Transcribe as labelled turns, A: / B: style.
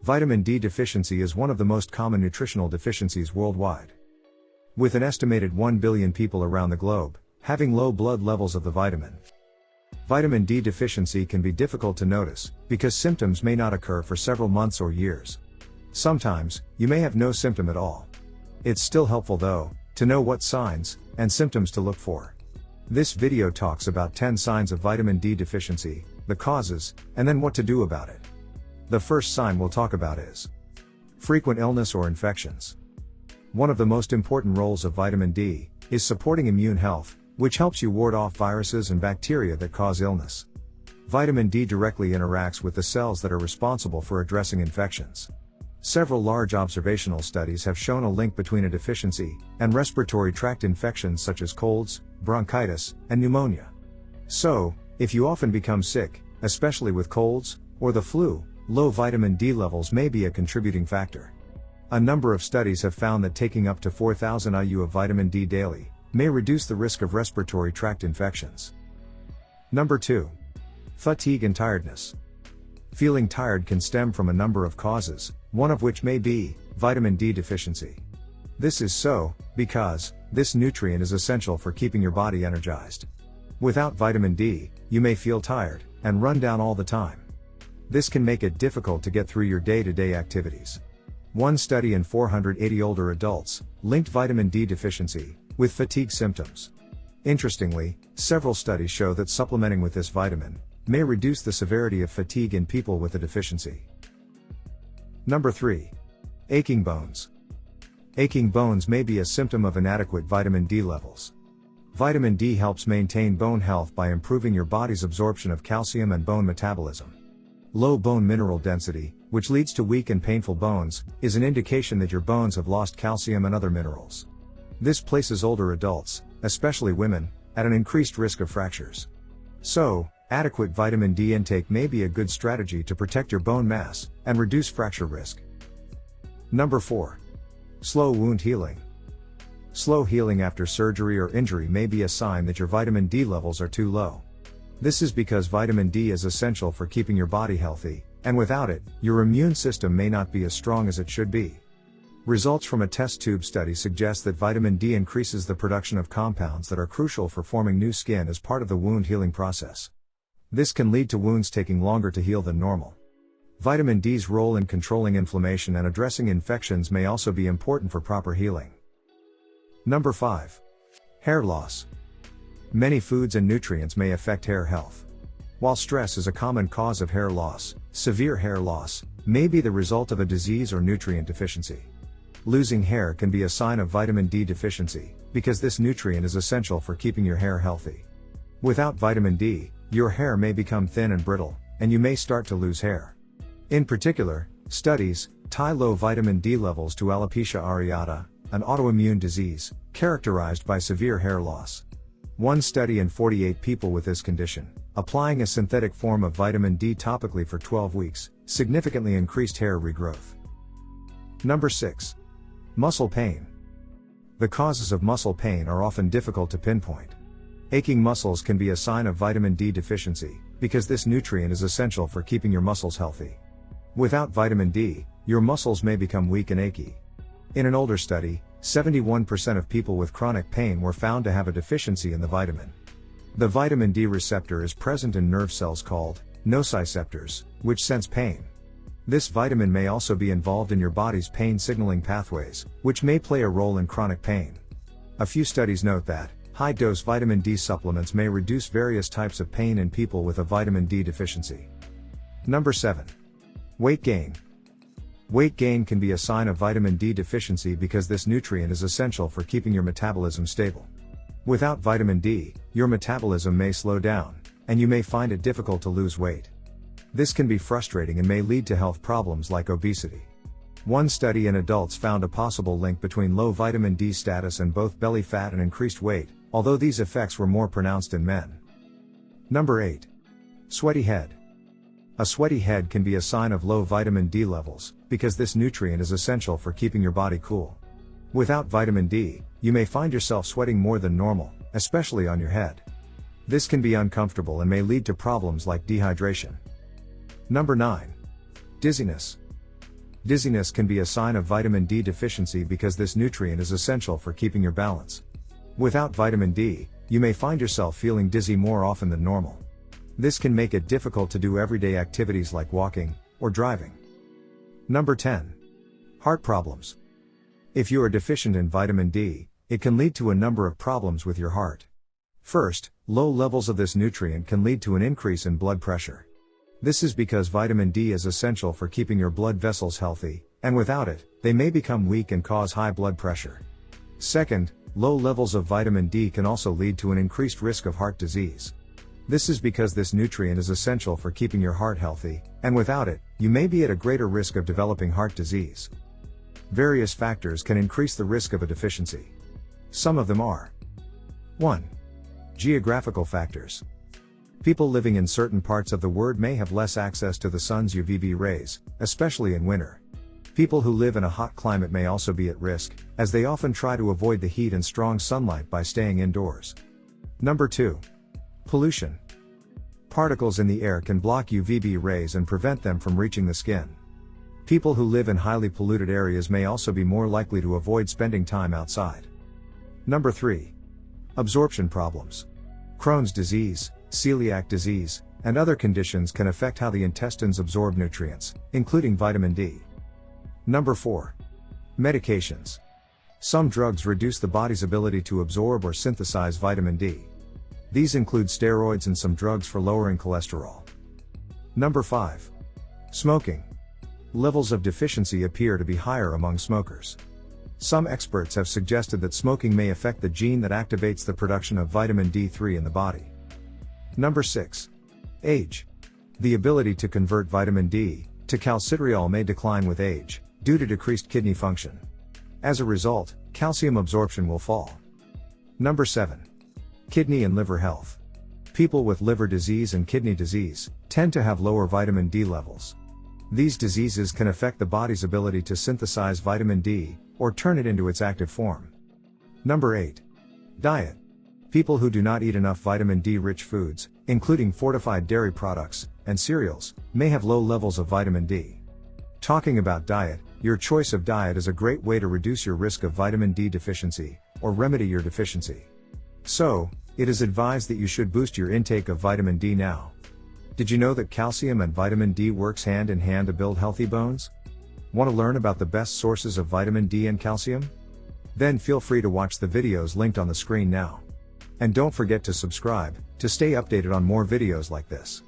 A: Vitamin D deficiency is one of the most common nutritional deficiencies worldwide. With an estimated 1 billion people around the globe having low blood levels of the vitamin. Vitamin D deficiency can be difficult to notice because symptoms may not occur for several months or years. Sometimes, you may have no symptom at all. It's still helpful though, to know what signs and symptoms to look for. This video talks about 10 signs of vitamin D deficiency, the causes, and then what to do about it. The first sign we'll talk about is frequent illness or infections. One of the most important roles of vitamin D is supporting immune health, which helps you ward off viruses and bacteria that cause illness. Vitamin D directly interacts with the cells that are responsible for addressing infections. Several large observational studies have shown a link between a deficiency and respiratory tract infections such as colds, bronchitis, and pneumonia. So, if you often become sick, especially with colds or the flu, low vitamin D levels may be a contributing factor. A number of studies have found that taking up to 4,000 IU of vitamin D daily may reduce the risk of respiratory tract infections. Number 2. Fatigue and tiredness. Feeling tired can stem from a number of causes, one of which may be vitamin D deficiency. This is so because this nutrient is essential for keeping your body energized. Without vitamin D, you may feel tired and run down all the time. This can make it difficult to get through your day-to-day activities. One study in 480 older adults linked vitamin D deficiency with fatigue symptoms. Interestingly, several studies show that supplementing with this vitamin may reduce the severity of fatigue in people with a deficiency. Number 3. Aching bones. Aching bones may be a symptom of inadequate vitamin D levels. Vitamin D helps maintain bone health by improving your body's absorption of calcium and bone metabolism. Low bone mineral density, which leads to weak and painful bones, is an indication that your bones have lost calcium and other minerals. This places older adults, especially women, at an increased risk of fractures. So, adequate vitamin D intake may be a good strategy to protect your bone mass and reduce fracture risk. Number 4. Slow wound healing. Slow healing after surgery or injury may be a sign that your vitamin D levels are too low. This is because vitamin D is essential for keeping your body healthy, and without it, your immune system may not be as strong as it should be. Results from a test tube study suggest that vitamin D increases the production of compounds that are crucial for forming new skin as part of the wound healing process. This can lead to wounds taking longer to heal than normal. Vitamin D's role in controlling inflammation and addressing infections may also be important for proper healing. Number 5. Hair loss. Many foods and nutrients may affect hair health. While stress is a common cause of hair loss, severe hair loss may be the result of a disease or nutrient deficiency. Losing hair can be a sign of vitamin D deficiency, because this nutrient is essential for keeping your hair healthy. Without vitamin D, your hair may become thin and brittle, and you may start to lose hair. In particular, studies tie low vitamin D levels to alopecia areata, an autoimmune disease characterized by severe hair loss. One study in 48 people with this condition, applying a synthetic form of vitamin D topically for 12 weeks, significantly increased hair regrowth. Number 6. Muscle pain. The causes of muscle pain are often difficult to pinpoint. Aching muscles can be a sign of vitamin D deficiency, because this nutrient is essential for keeping your muscles healthy. Without vitamin D, your muscles may become weak and achy. In an older study, 71% of people with chronic pain were found to have a deficiency in the vitamin. The vitamin D receptor is present in nerve cells called nociceptors, which sense pain. This vitamin may also be involved in your body's pain signaling pathways, which may play a role in chronic pain. A few studies note that high-dose vitamin D supplements may reduce various types of pain in people with a vitamin D deficiency. Number 7. Weight gain. Weight gain can be a sign of vitamin D deficiency because this nutrient is essential for keeping your metabolism stable. Without vitamin D, your metabolism may slow down, and you may find it difficult to lose weight. This can be frustrating and may lead to health problems like obesity. One study in adults found a possible link between low vitamin D status and both belly fat and increased weight, although these effects were more pronounced in men. Number 8. Sweaty head. A sweaty head can be a sign of low vitamin D levels, because this nutrient is essential for keeping your body cool. Without vitamin D, you may find yourself sweating more than normal, especially on your head. This can be uncomfortable and may lead to problems like dehydration. Number 9. Dizziness. Dizziness can be a sign of vitamin D deficiency because this nutrient is essential for keeping your balance. Without vitamin D, you may find yourself feeling dizzy more often than normal. This can make it difficult to do everyday activities like walking or driving. Number 10. Heart problems. If you are deficient in vitamin D, it can lead to a number of problems with your heart. First, low levels of this nutrient can lead to an increase in blood pressure. This is because vitamin D is essential for keeping your blood vessels healthy, and without it, they may become weak and cause high blood pressure. Second, low levels of vitamin D can also lead to an increased risk of heart disease. This is because this nutrient is essential for keeping your heart healthy, and without it, you may be at a greater risk of developing heart disease. Various factors can increase the risk of a deficiency. Some of them are: 1. Geographical factors. People living in certain parts of the world may have less access to the sun's UVB rays, especially in winter. People who live in a hot climate may also be at risk, as they often try to avoid the heat and strong sunlight by staying indoors. Number 2. Pollution. Particles in the air can block UVB rays and prevent them from reaching the skin. People who live in highly polluted areas may also be more likely to avoid spending time outside. Number 3. Absorption problems. Crohn's disease, celiac disease, and other conditions can affect how the intestines absorb nutrients, including vitamin D. Number 4. Medications. Some drugs reduce the body's ability to absorb or synthesize vitamin D. These include steroids and some drugs for lowering cholesterol. Number 5. Smoking. Levels of deficiency appear to be higher among smokers. Some experts have suggested that smoking may affect the gene that activates the production of vitamin D3 in the body. Number 6. Age. The ability to convert vitamin D to calcitriol may decline with age, due to decreased kidney function. As a result, calcium absorption will fall. Number 7. Kidney and liver health. People with liver disease and kidney disease tend to have lower vitamin D levels. These diseases can affect the body's ability to synthesize vitamin D, or turn it into its active form. Number 8. Diet. People who do not eat enough vitamin D-rich foods, including fortified dairy products and cereals, may have low levels of vitamin D. Talking about diet, your choice of diet is a great way to reduce your risk of vitamin D deficiency, or remedy your deficiency. So, it is advised that you should boost your intake of vitamin D now. Did you know that calcium and vitamin D works hand in hand to build healthy bones? Want to learn about the best sources of vitamin D and calcium? Then feel free to watch the videos linked on the screen now. And don't forget to subscribe, to stay updated on more videos like this.